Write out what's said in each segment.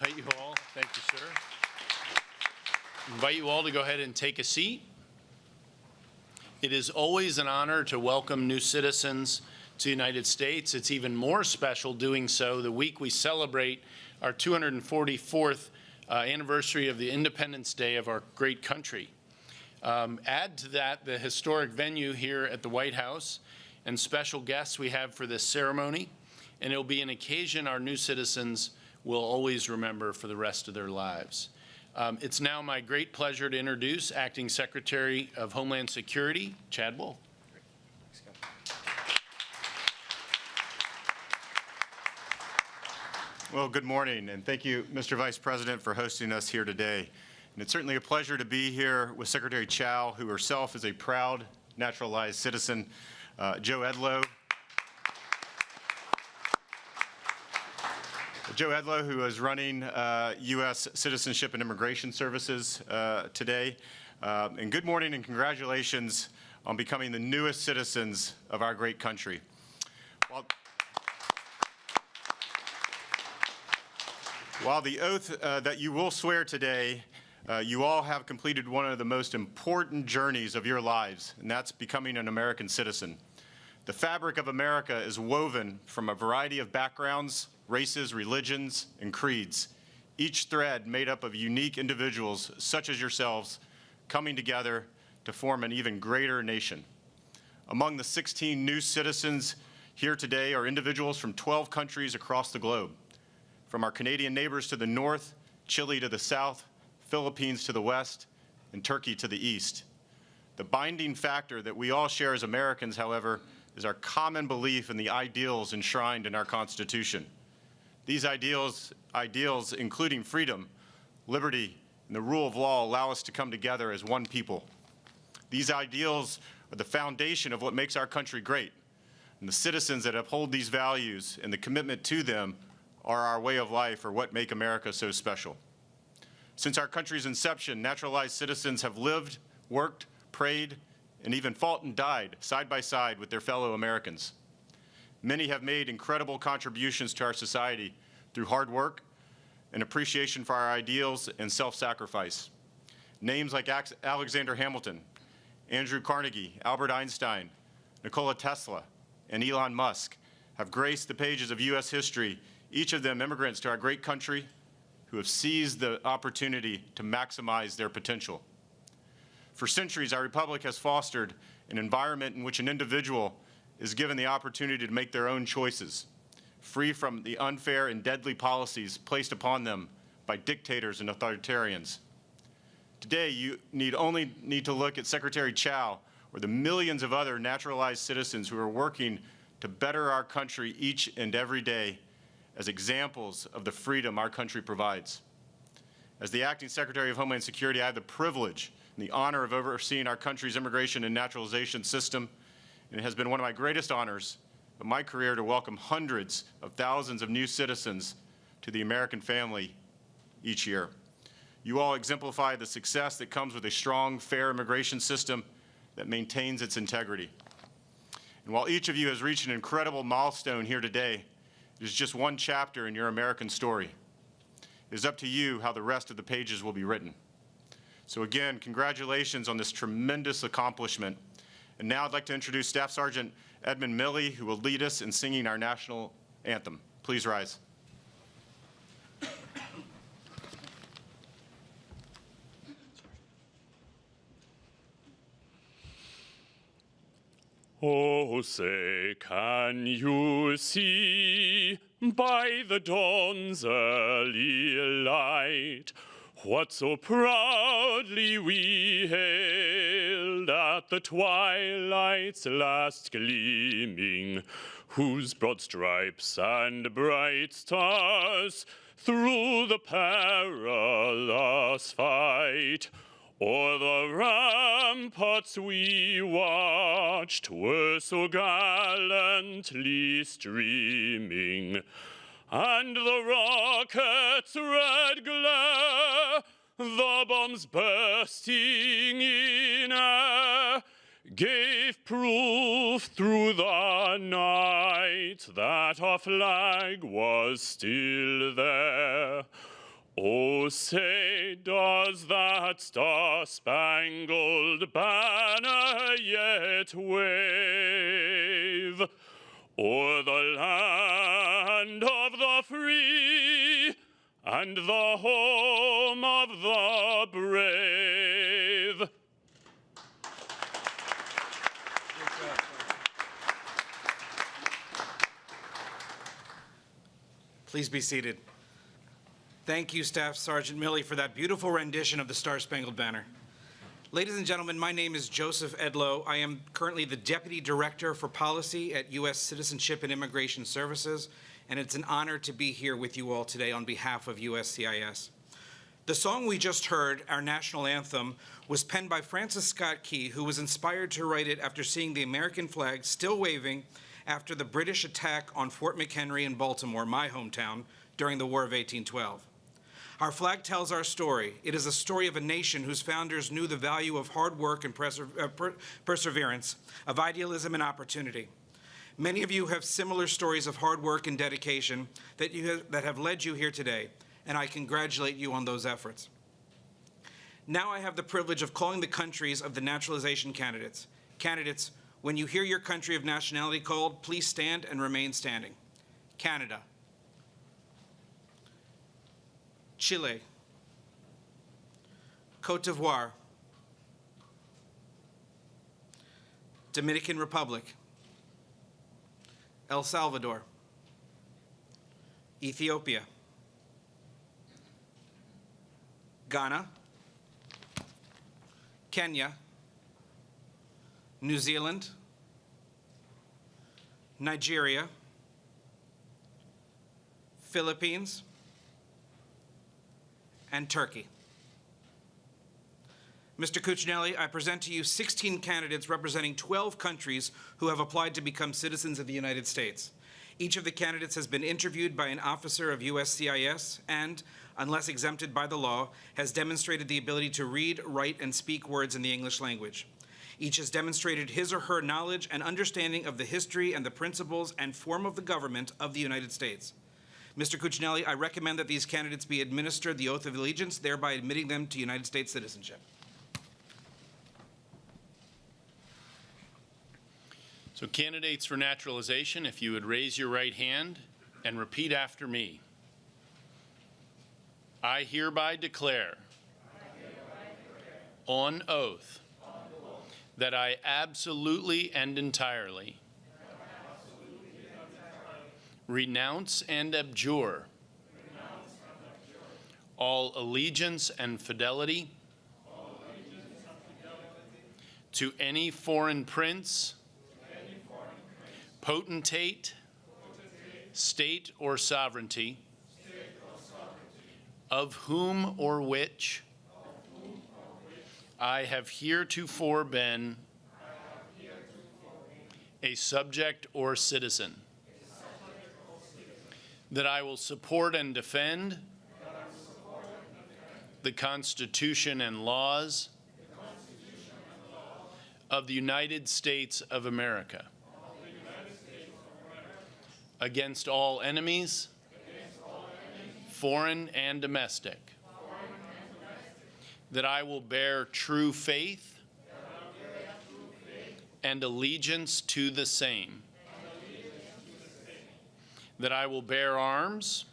Invite you all, thank you, sir. Invite you all to go ahead and take a seat. It is always an honor to welcome new citizens to the United States. It's even more special doing so the week we celebrate our 244th anniversary of the Independence Day of our great country. Add to that the historic venue here at the White House and special guests we have for this ceremony, and it will be an occasion our new citizens will always remember for the rest of their lives. It's now my great pleasure to introduce Acting Secretary of Homeland Security, Chad Wolf. Well, good morning, and thank you, Mr. Vice President, for hosting us here today. And it's certainly a pleasure to be here with Secretary Chow, who herself is a proud naturalized citizen, Joe Edlow. Joe Edlow, who is running U.S. Citizenship and Immigration Services today. And good morning and congratulations on becoming the newest citizens of our great country. While the oath that you will swear today, you all have completed one of the most important journeys of your lives, and that's becoming an American citizen. The fabric of America is woven from a variety of backgrounds, races, religions, and creeds, each thread made up of unique individuals such as yourselves coming together to form an even greater nation. Among the 16 new citizens here today are individuals from 12 countries across the globe, from our Canadian neighbors to the north, Chile to the south, Philippines to the west, and Turkey to the east. The binding factor that we all share as Americans, however, is our common belief in the ideals enshrined in our Constitution. These ideals including freedom, liberty, and the rule of law allow us to come together as one people. These ideals are the foundation of what makes our country great, and the citizens that uphold these values and the commitment to them are our way of life, or what make America so special. Since our country's inception, naturalized citizens have lived, worked, prayed, and even fought and died side by side with their fellow Americans. Many have made incredible contributions to our society through hard work and appreciation for our ideals and self-sacrifice. Names like Alexander Hamilton, Andrew Carnegie, Albert Einstein, Nikola Tesla, and Elon Musk have graced the pages of U.S. history, each of them immigrants to our great country who have seized the opportunity to maximize their potential. For centuries, our republic has fostered an environment in which an individual is given the opportunity to make their own choices, free from the unfair and deadly policies placed upon them by dictators and authoritarians. Today, you only need to look at Secretary Chow or the millions of other naturalized citizens who are working to better our country each and every day as examples of the freedom our country provides. As the Acting Secretary of Homeland Security, I have the privilege and the honor of overseeing our country's immigration and naturalization system, and it has been one of my greatest honors of my career to welcome hundreds of thousands of new citizens to the American family each year. You all exemplify the success that comes with a strong, fair immigration system that maintains its integrity. And while each of you has reached an incredible milestone here today, it is just one chapter in your American story. It is up to you how the rest of the pages will be written. So again, congratulations on this tremendous accomplishment. And now I'd like to introduce Staff Sergeant Edmund Milley, who will lead us in singing our national anthem. Please rise. Oh, say, can you see by the dawn's early light what so proudly we hailed at the twilight's last gleaming, whose broad stripes and bright stars through the perilous fight o'er the ramparts we watched were so gallantly streaming, and the rocket's red glare, the bombs bursting in air, gave proof through the night that our flag was still there. Oh, say, does that star-spangled banner yet wave o'er the land of the free and the home of the brave? Please be seated. Thank you, Staff Sergeant Milley, for that beautiful rendition of the Star-Spangled Banner. Ladies and gentlemen, my name is Joseph Edlow. I am currently the Deputy Director for Policy at U.S. Citizenship and Immigration Services, and it's an honor to be here with you all today on behalf of USCIS. The song we just heard, our national anthem, was penned by Francis Scott Key, who was inspired to write it after seeing the American flag still waving after the British attack on Fort McHenry in Baltimore, my hometown, during the War of 1812. Our flag tells our story. It is a story of a nation whose founders knew the value of hard work and perseverance, of idealism and opportunity. Many of you have similar stories of hard work and dedication that have led you here today, and I congratulate you on those efforts. Now I have the privilege of calling the countries of the naturalization candidates. Candidates, when you hear your country of nationality called, please stand and remain standing. Canada. Chile. Côte d'Ivoire. Dominican Republic. El Salvador. Ethiopia. Ghana. Kenya. New Zealand, Nigeria, Philippines, and Turkey. Mr. Cuccinelli, I present to you 16 candidates representing 12 countries who have applied to become citizens of the United States. Each of the candidates has been interviewed by an officer of USCIS and, unless exempted by the law, has demonstrated the ability to read, write, and speak words in the English language. Each has demonstrated his or her knowledge and understanding of the history and the principles and form of the government of the United States. Mr. Cuccinelli, I recommend that these candidates be administered the oath of allegiance, thereby admitting them to United States citizenship. So candidates for naturalization, if you would raise your right hand and repeat after me. I hereby declare on oath that I absolutely and entirely renounce and abjure all allegiance and fidelity to any foreign prince, potentate, state or sovereignty, of whom or which I have heretofore been a subject or citizen, that I will support and defend the Constitution and laws of the United States of America against all enemies, foreign and domestic, that I will bear true faith and allegiance to the same, that I will bear arms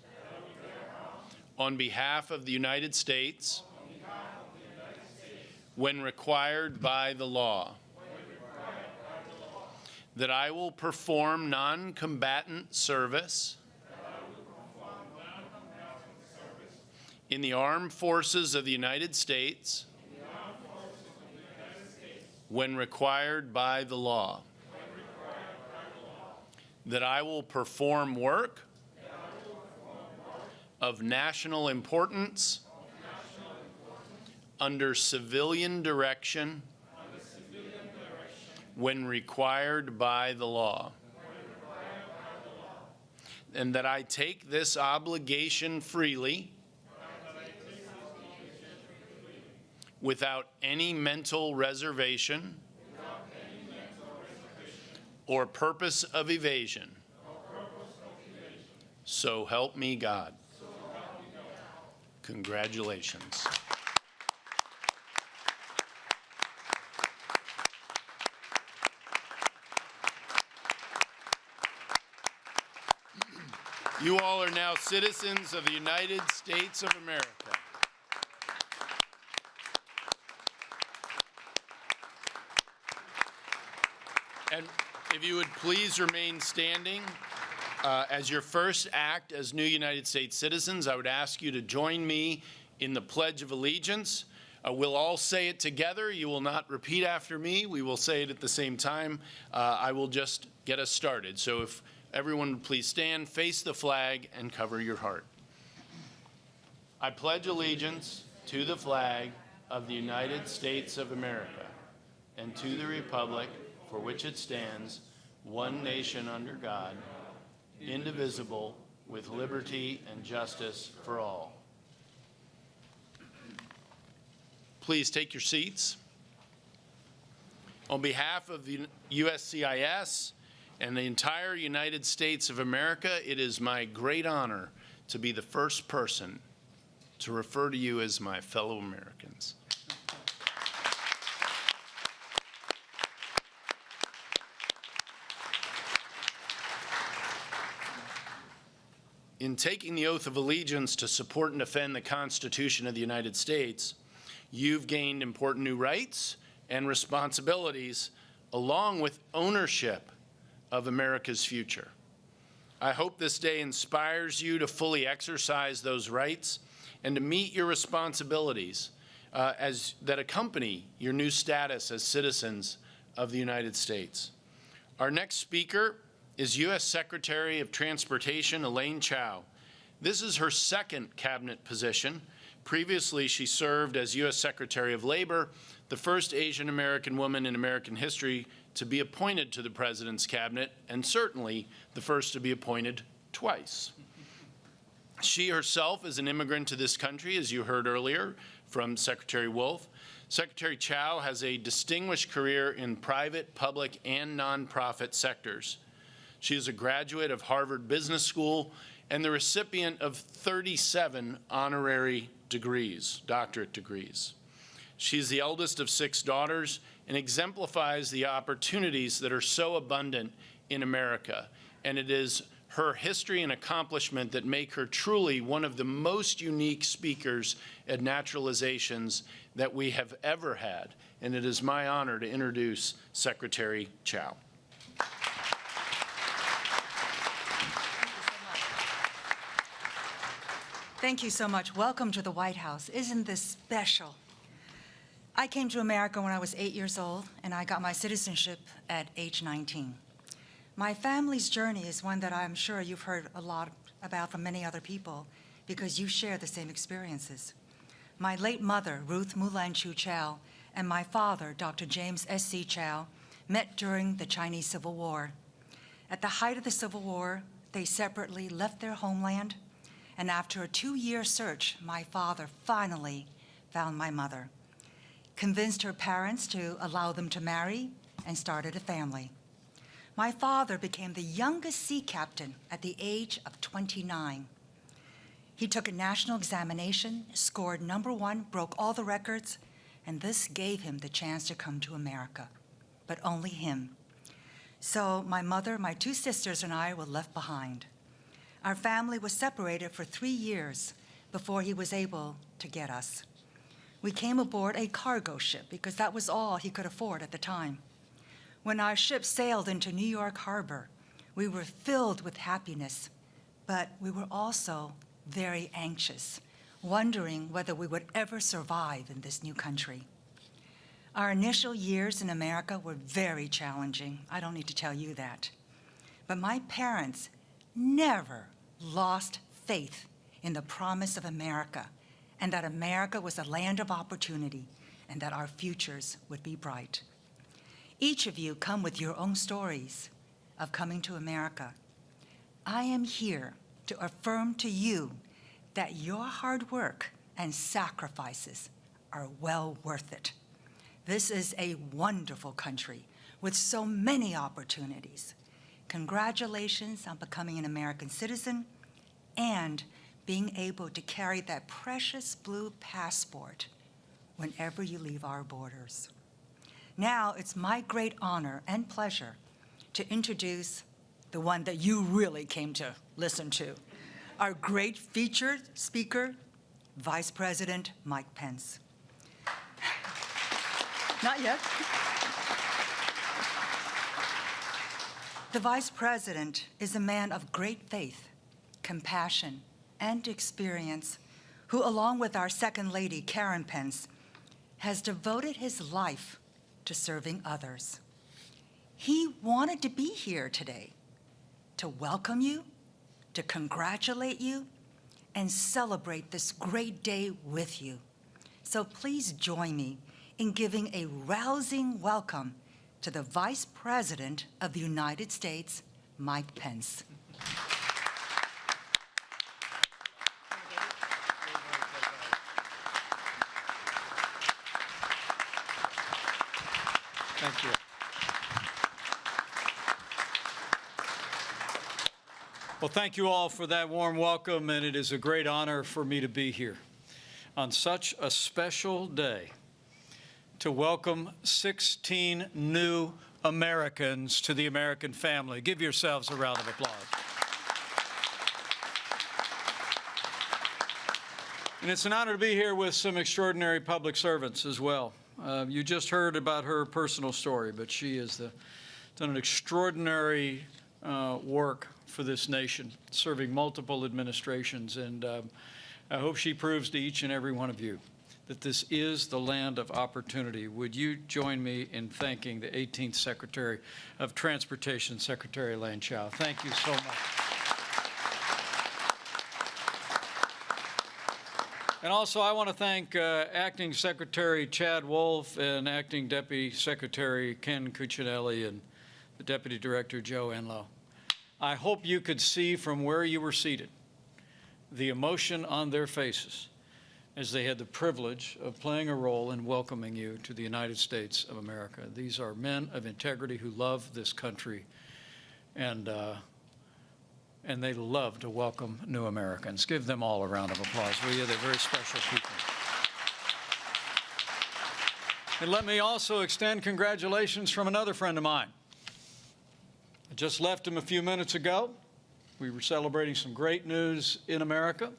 on behalf of the United States when required by the law, that I will perform non-combatant service in the armed forces of the United States when required by the law, that I will perform work of national importance under civilian direction when required by the law, and that I take this obligation freely without any mental reservation or purpose of evasion. So help me God. Congratulations. You all are now citizens of the United States of America. And if you would please remain standing, as your first act as new United States citizens, I would ask you to join me in the Pledge of Allegiance. We'll all say it together. You will not repeat after me. We will say it at the same time. I will just get us started. So if everyone would please stand, face the flag, and cover your heart. I pledge allegiance to the flag of the United States of America and to the republic for which it stands, one nation under God, indivisible, with liberty and justice for all. Please take your seats. On behalf of the USCIS and the entire United States of America, it is my great honor to be the first person to refer to you as my fellow Americans. In taking the oath of allegiance to support and defend the Constitution of the United States, you've gained important new rights and responsibilities, along with ownership of America's future. I hope this day inspires you to fully exercise those rights and to meet your responsibilities that accompany your new status as citizens of the United States. Our next speaker is U.S. Secretary of Transportation Elaine Chao. This is her second cabinet position. Previously, she served as U.S. Secretary of Labor, the first Asian American woman in American history to be appointed to the President's cabinet, and certainly the first to be appointed twice. She herself is an immigrant to this country, as you heard earlier from Secretary Wolf. Secretary Chao has a distinguished career in private, public, and nonprofit sectors. She is a graduate of Harvard Business School and the recipient of 37 honorary degrees, doctorate degrees. She's the eldest of 6 daughters and exemplifies the opportunities that are so abundant in America. And it is her history and accomplishment that make her truly one of the most unique speakers at naturalizations that we have ever had. And it is my honor to introduce Secretary Chao. Thank you so much. Welcome to the White House. Isn't this special? I came to America when I was 8 years old, and I got my citizenship at age 19. My family's journey is one that I'm sure you've heard a lot about from many other people because you share the same experiences. My late mother, Ruth Mulan Chu Chao, and my father, Dr. James S.C. Chao, met during the Chinese Civil War. At the height of the Civil War, they separately left their homeland, and after a 2-year search, my father finally found my mother, convinced her parents to allow them to marry, and started a family. My father became the youngest sea captain at the age of 29. He took a national examination, scored #1, broke all the records, and this gave him the chance to come to America, but only him. So my mother, my 2 sisters, and I were left behind. Our family was separated for 3 years before he was able to get us. We came aboard a cargo ship because that was all he could afford at the time. When our ship sailed into New York Harbor, we were filled with happiness, but we were also very anxious, wondering whether we would ever survive in this new country. Our initial years in America were very challenging. I don't need to tell you that. But my parents never lost faith in the promise of America and that America was a land of opportunity and that our futures would be bright. Each of you come with your own stories of coming to America. I am here to affirm to you that your hard work and sacrifices are well worth it. This is a wonderful country with so many opportunities. Congratulations on becoming an American citizen, and being able to carry that precious blue passport whenever you leave our borders. Now, it's my great honor and pleasure to introduce the one that you really came to listen to, our great featured speaker, Vice President Mike Pence. Not yet. The Vice President is a man of great faith, compassion, and experience who, along with our Second Lady, Karen Pence, has devoted his life to serving others. He wanted to be here today to welcome you, to congratulate you, and celebrate this great day with you. So please join me in giving a rousing welcome to the Vice President of the United States, Mike Pence. Thank you. Well, thank you all for that warm welcome, and it is a great honor for me to be here on such a special day to welcome 16 new Americans to the American family. Give yourselves a round of applause. And it's an honor to be here with some extraordinary public servants as well. You just heard about her personal story, but she has done an extraordinary work for this nation, serving multiple administrations, and I hope she proves to each and every one of you that this is the land of opportunity. Would you join me in thanking the 18th Secretary of Transportation, Secretary Elaine Chao? Thank you so much. And also, I want to thank Acting Secretary Chad Wolf and Acting Deputy Secretary Ken Cuccinelli and the Deputy Director Joe Enlow. I hope you could see from where you were seated the emotion on their faces as they had the privilege of playing a role in welcoming you to the United States of America. These are men of integrity who love this country, and they love to welcome new Americans. Give them all a round of applause, will you? They're very special people. And let me also extend congratulations from another friend of mine. I just left him a few minutes ago. We were celebrating some great news in America,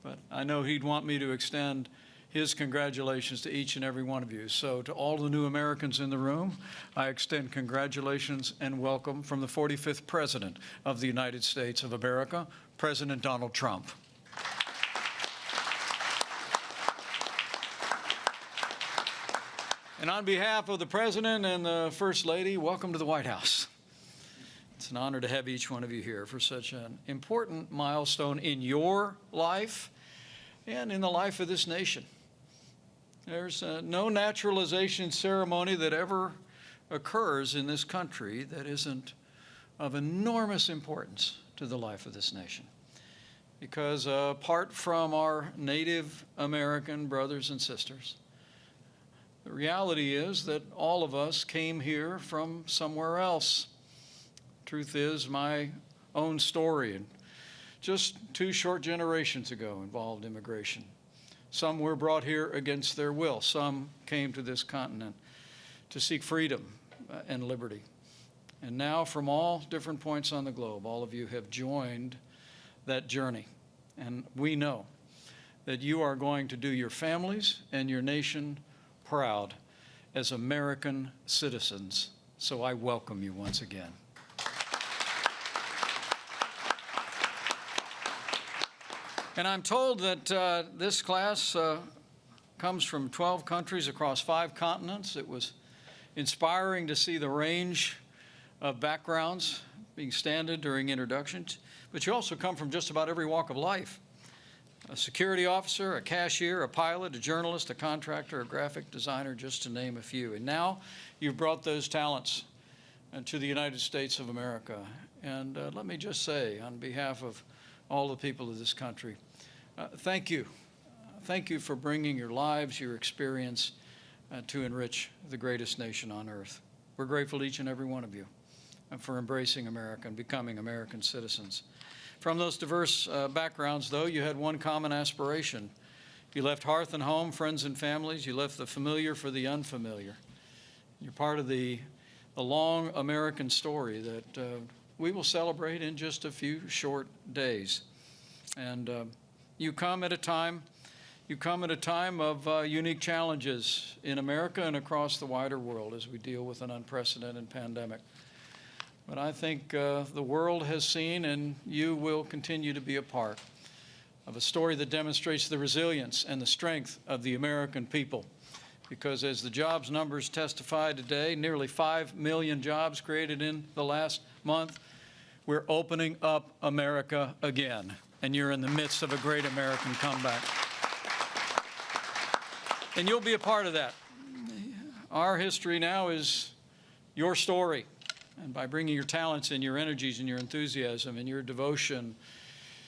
but I know he'd want me to extend his congratulations to each and every one of you. So to all the new Americans in the room, I extend congratulations and welcome from the 45th President of the United States of America, President Donald Trump. And on behalf of the President and the First Lady, welcome to the White House. It's an honor to have each one of you here for such an important milestone in your life and in the life of this nation. There's no naturalization ceremony that ever occurs in this country that isn't of enormous importance to the life of this nation. Because apart from our Native American brothers and sisters, the reality is that all of us came here from somewhere else. Truth is, my own story, and just 2 short generations ago, involved immigration. Some were brought here against their will. Some came to this continent to seek freedom and liberty. And now, from all different points on the globe, all of you have joined that journey. And we know that you are going to do your families and your nation proud as American citizens. So I welcome you once again. And I'm told that this class comes from 12 countries across 5 continents. It was inspiring to see the range of backgrounds being standard during introductions, but you also come from just about every walk of life. A security officer, a cashier, a pilot, a journalist, a contractor, a graphic designer, just to name a few. And now you've brought those talents to the United States of America. And let me just say, on behalf of all the people of this country, thank you. Thank you for bringing your lives, your experience to enrich the greatest nation on earth. We're grateful to each and every one of you for embracing America and becoming American citizens. From those diverse backgrounds, though, you had one common aspiration. You left hearth and home, friends and families. You left the familiar for the unfamiliar. You're part of the long American story that we will celebrate in just a few short days. And you come at a time of unique challenges in America and across the wider world as we deal with an unprecedented pandemic. But I think the world has seen, and you will continue to be a part of a story that demonstrates the resilience and the strength of the American people. Because as the jobs numbers testify today, nearly 5 million jobs created in the last month, we're opening up America again. And you're in the midst of a great American comeback. And you'll be a part of that. Our history now is your story. And by bringing your talents and your energies and your enthusiasm and your devotion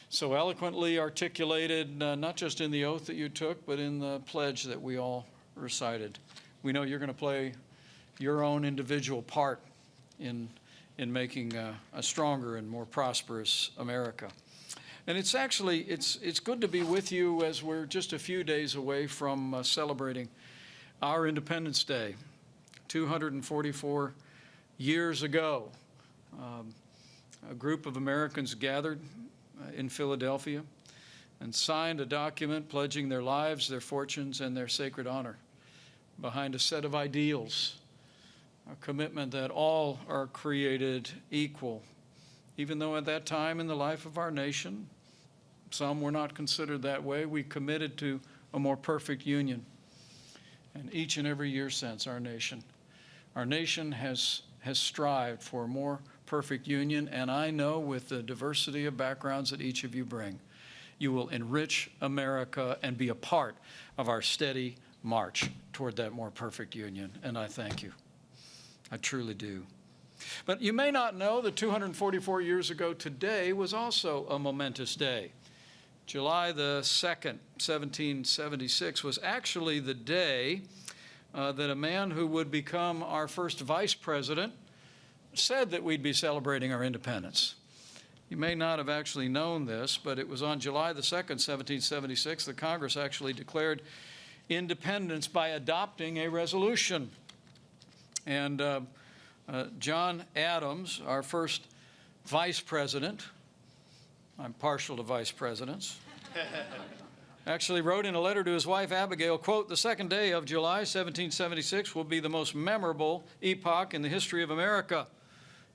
so eloquently articulated, not just in the oath that you took, but in the pledge that we all recited, we know you're going to play your own individual part in making a stronger and more prosperous America. And it's good to be with you as we're just a few days away from celebrating our Independence Day. 244 years ago, a group of Americans gathered in Philadelphia and signed a document pledging their lives, their fortunes, and their sacred honor behind a set of ideals, a commitment that all are created equal, even though at that time in the life of our nation, some were not considered that way. We committed to a more perfect union. And each and every year since, our nation has strived for a more perfect union, and I know with the diversity of backgrounds that each of you bring, you will enrich America and be a part of our steady march toward that more perfect union, and I thank you. I truly do. But you may not know that 244 years ago today was also a momentous day. July the 2nd, 1776 was actually the day that a man who would become our first vice president said that we'd be celebrating our independence. You may not have actually known this, but it was on July the 2nd, 1776, that Congress actually declared independence by adopting a resolution. And John Adams, our first vice president, I'm partial to vice presidents, actually wrote in a letter to his wife Abigail, quote, "The second day of July 1776 will be the most memorable epoch in the history of America."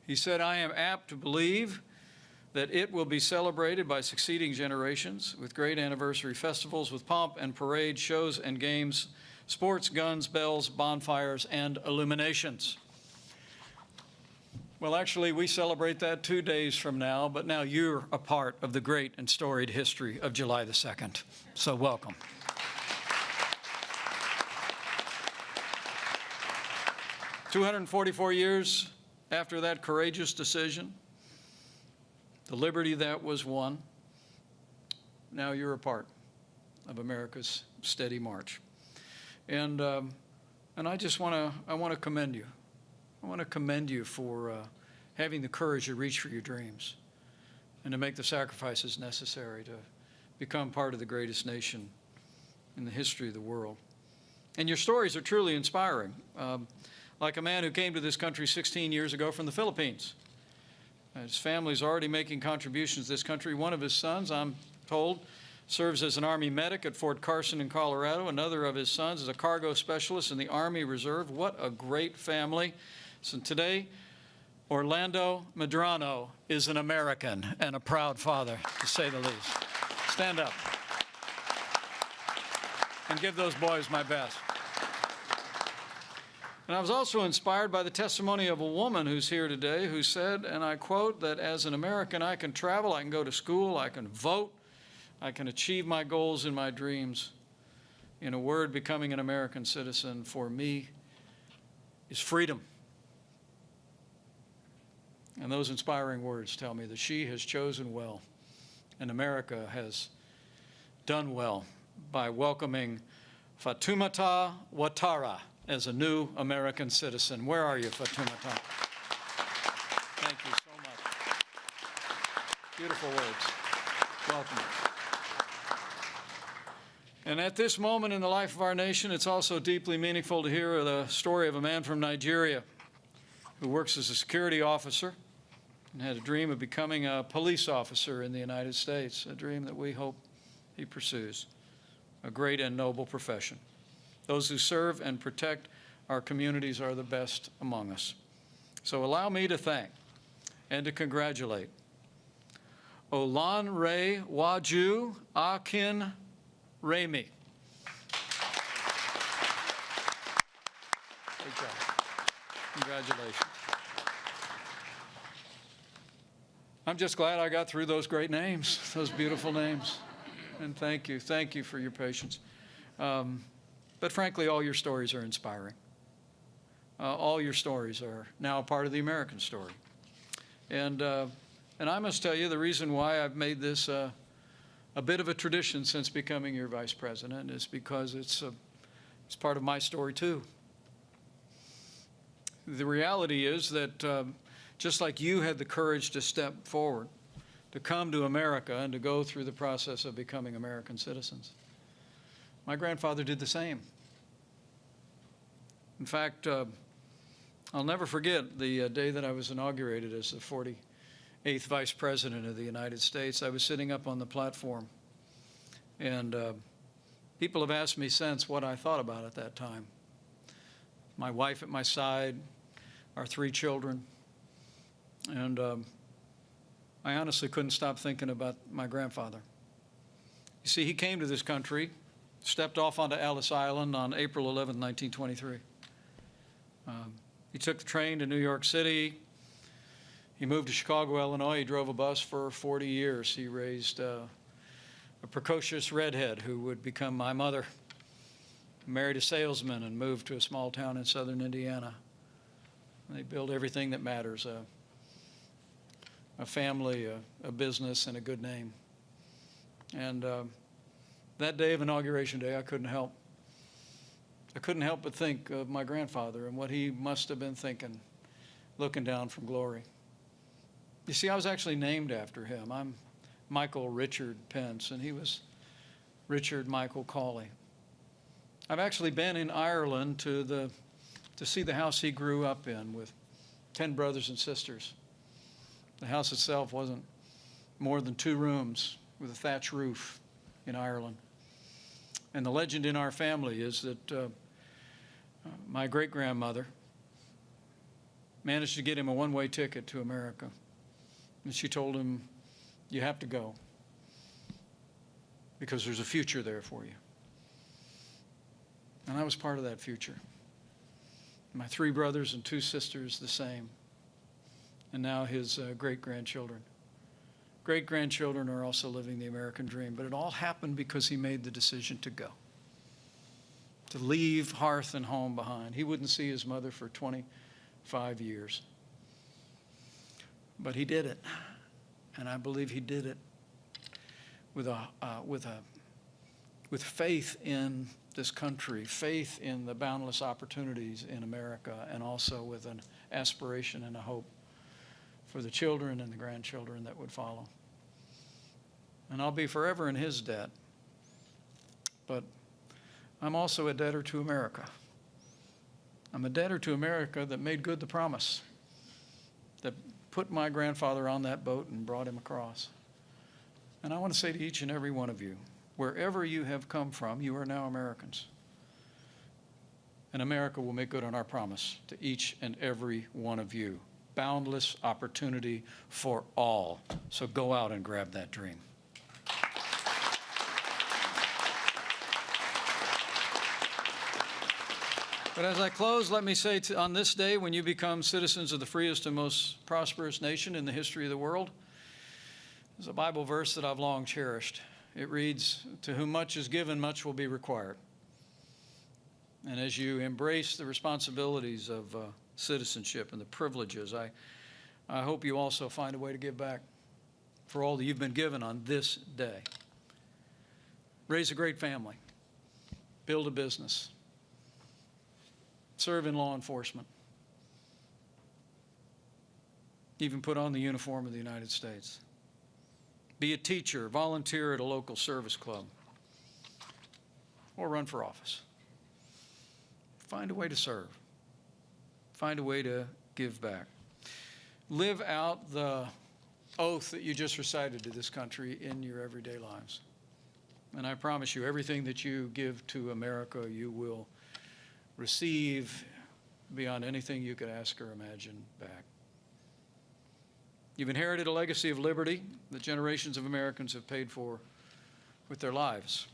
He said, "I am apt to believe that it will be celebrated by succeeding generations with great anniversary festivals, with pomp and parade, shows and games, sports, guns, bells, bonfires, and illuminations." Well, actually, we celebrate that 2 days from now, but now you're a part of the great and storied history of July the 2nd. So welcome. "244 years after that courageous decision, the liberty that was won, now you're a part of America's steady march. And I just want to commend you. I want to commend you for having the courage to reach for your dreams and to make the sacrifices necessary to become part of the greatest nation in the history of the world. And your stories are truly inspiring. Like a man who came to this country 16 years ago from the Philippines. His family's already making contributions to this country. One of his sons, I'm told, serves as an Army medic at Fort Carson in Colorado. Another of his sons is a cargo specialist in the Army Reserve. What a great family. So today, Orlando Medrano is an American and a proud father, to say the least. Stand up and give those boys my best. And I was also inspired by the testimony of a woman who's here today who said, and I quote, that as an American, I can travel, I can go to school, I can vote, I can achieve my goals and my dreams. In a word, becoming an American citizen for me is freedom. And those inspiring words tell me that she has chosen well, and America has done well by welcoming Fatoumata Ouattara as a new American citizen. Where are you, Fatoumata? Thank you so much. Beautiful words. Welcome. And at this moment in the life of our nation, it's also deeply meaningful to hear the story of a man from Nigeria who works as a security officer and had a dream of becoming a police officer in the United States, a dream that we hope he pursues, a great and noble profession. Those who serve and protect our communities are the best among us. So allow me to thank and to congratulate Olanre Waju Akin Remi. Great job. Congratulations. I'm just glad I got through those great names, those beautiful names. And thank you for your patience. But frankly, all your stories are inspiring. All your stories are now a part of the American story. And I must tell you, the reason why I've made this a bit of a tradition since becoming your vice president is because it's part of my story too. The reality is that just like you had the courage to step forward, to come to America and to go through the process of becoming American citizens, my grandfather did the same. In fact, I'll never forget the day that I was inaugurated as the 48th Vice President of the United States. I was sitting up on the platform, and people have asked me since what I thought about at that time. My wife at my side, our 3 children, and I honestly couldn't stop thinking about my grandfather. You see, he came to this country, stepped off onto Ellis Island on April 11, 1923. He took the train to New York City. He moved to Chicago, Illinois. He drove a bus for 40 years. He raised a precocious redhead who would become my mother. Married a salesman and moved to a small town in southern Indiana. And they built everything that matters, a family, a business, and a good name. And that day of Inauguration Day, I couldn't help but think of my grandfather and what he must have been thinking, looking down from glory. You see, I was actually named after him. I'm Michael Richard Pence, and he was Richard Michael Cawley. I've actually been in Ireland to see the house he grew up in with 10 brothers and sisters. The house itself wasn't more than 2 rooms with a thatch roof in Ireland. And the legend in our family is that my great-grandmother managed to get him a one-way ticket to America. And she told him, "You have to go because there's a future there for you." And I was part of that future. My 3 brothers and 2 sisters the same. And now his great-grandchildren. Great-grandchildren are also living the American dream, but it all happened because he made the decision to go, to leave hearth and home behind. He wouldn't see his mother for 25 years. But he did it, and I believe he did it with faith in this country, faith in the boundless opportunities in America, and also with an aspiration and a hope for the children and the grandchildren that would follow. And I'll be forever in his debt, but I'm also a debtor to America. I'm a debtor to America that made good the promise, that put my grandfather on that boat and brought him across. And I want to say to each and every one of you, wherever you have come from, you are now Americans. And America will make good on our promise to each and every one of you. Boundless opportunity for all. So go out and grab that dream. But as I close, let me say on this day, when you become citizens of the freest and most prosperous nation in the history of the world, there's a Bible verse that I've long cherished. It reads, "To whom much is given, much will be required." And as you embrace the responsibilities of citizenship and the privileges, I hope you also find a way to give back for all that you've been given on this day. Raise a great family. Build a business. Serve in law enforcement. Even put on the uniform of the United States. be a teacher, volunteer at a local service club, or run for office. Find a way to serve. Find a way to give back. Live out the oath that you just recited to this country in your everyday lives. And I promise you, everything that you give to America, you will receive beyond anything you could ask or imagine back. You've inherited a legacy of liberty that generations of Americans have paid for with their lives.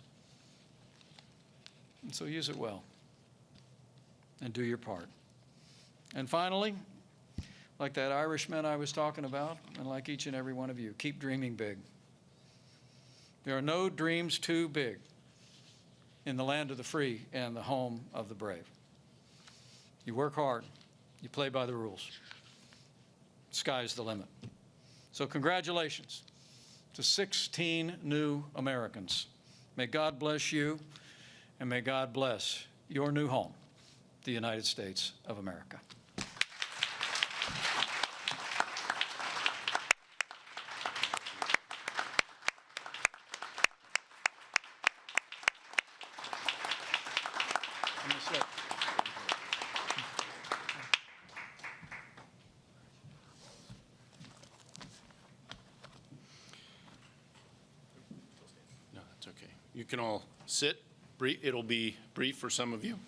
And so use it well and do your part. And finally, like that Irishman I was talking about, and like each and every one of you, keep dreaming big. There are no dreams too big in the land of the free and the home of the brave. You work hard. You play by the rules. Sky's the limit. So congratulations to 16 new Americans. May God bless you, and may God bless your new home, the United States of America. No, that's okay. You can all sit. It'll be brief for some of you.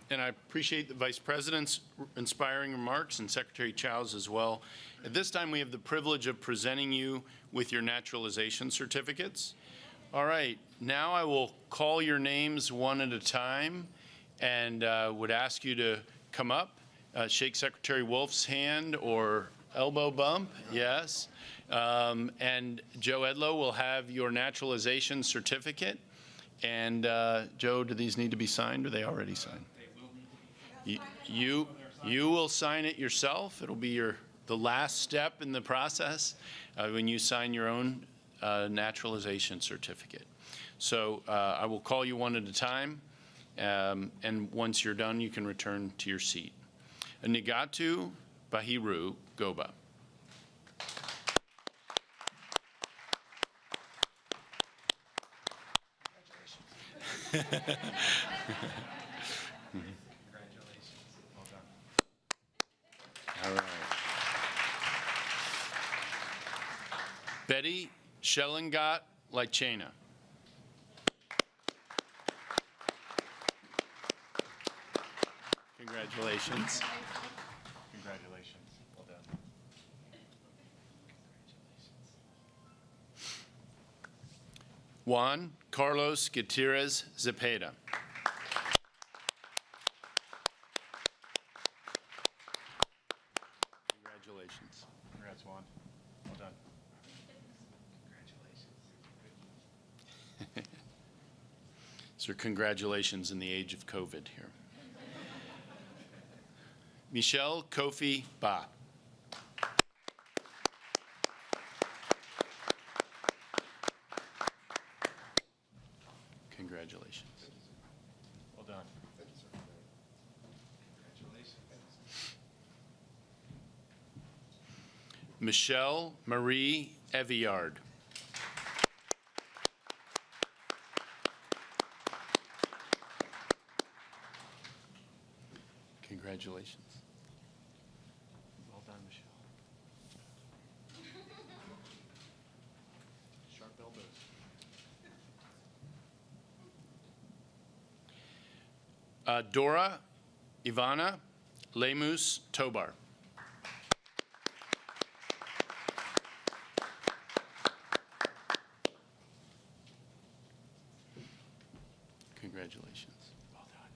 And I appreciate the Vice President's inspiring remarks and Secretary Chow's as well. At this time, we have the privilege of presenting you with your naturalization certificates. All right, now I will call your names one at a time and would ask you to come up, shake Secretary Wolf's hand or elbow bump, yes. And Joe Edlow will have your naturalization certificate. And Joe, do these need to be signed or are they already signed? You will sign it yourself. It'll be the last step in the process when you sign your own naturalization certificate. So I will call you one at a time, and once you're done, you can return to your seat. Nigatu Bahiru Goba. Congratulations. Well done. All right. Betty Schellengat Lychena. Congratulations. Congratulations. Well done. Juan Carlos Gutierrez Zepeda. Congratulations. Congrats, Juan. Well done. Congratulations. So congratulations in the age of COVID here. Michelle Kofi Ba. Congratulations. Well done. Congratulations. Michelle Marie Eviard. Congratulations. Well done, Michelle. Sharp elbows. Dora Ivana Lemus Tobar. Congratulations. Well done.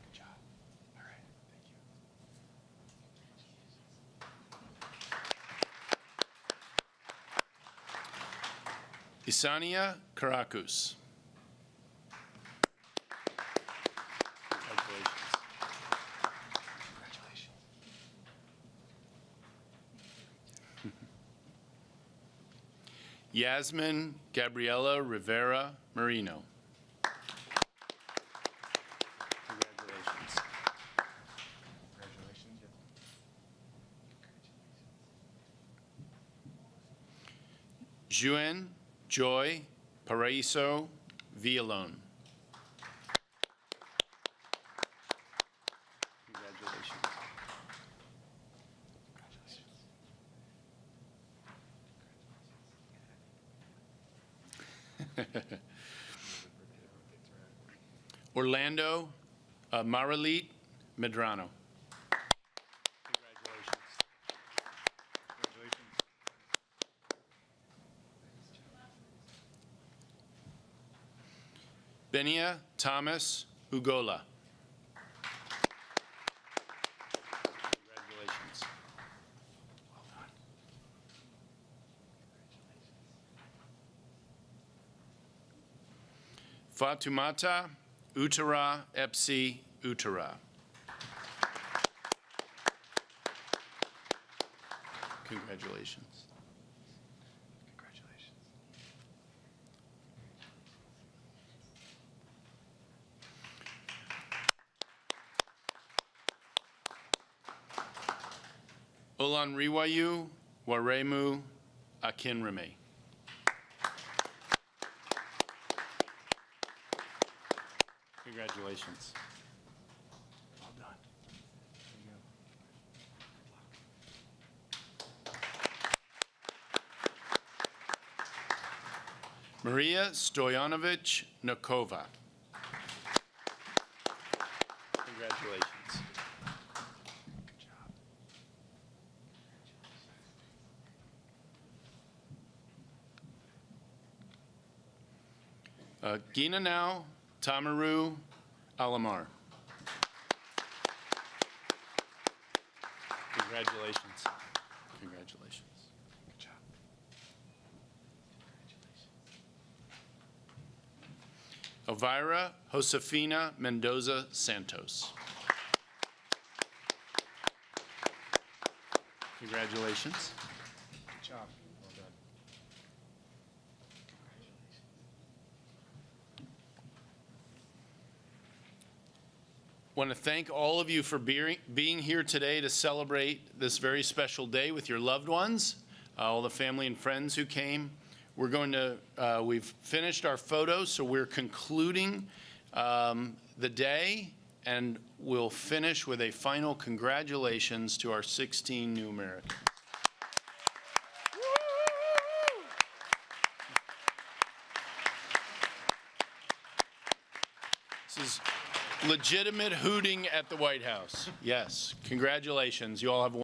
Good job. All right. Thank you. Isania Karakus. Congratulations. Congratulations. Yasmin Gabriela Rivera Marino. Congratulations. Congratulations. Juen Joy Paraiso Villalon. Congratulations. Orlando Maralit Medrano. Congratulations. Benia Thomas Ugola. Congratulations. Well done. Fatumata Utara Epsi Utara. Congratulations. Congratulations. Olanriwayu Waremu Akinreme. Congratulations. Well done. There you go. Maria Stoyanovich Nakova. Congratulations. Good job. Gina now Tamaru Alamar. Congratulations. Congratulations. Good job. Elvira Josefina Mendoza Santos. Congratulations. Good job. Well done. Want to thank all of you for being here today to celebrate this very special day with your loved ones, all the family and friends who came. We're going to, we've finished our photos, so we're concluding the day, and we'll finish with a final congratulations to our 16 new Americans. This is legitimate hooting at the White House. Yes, congratulations. You all have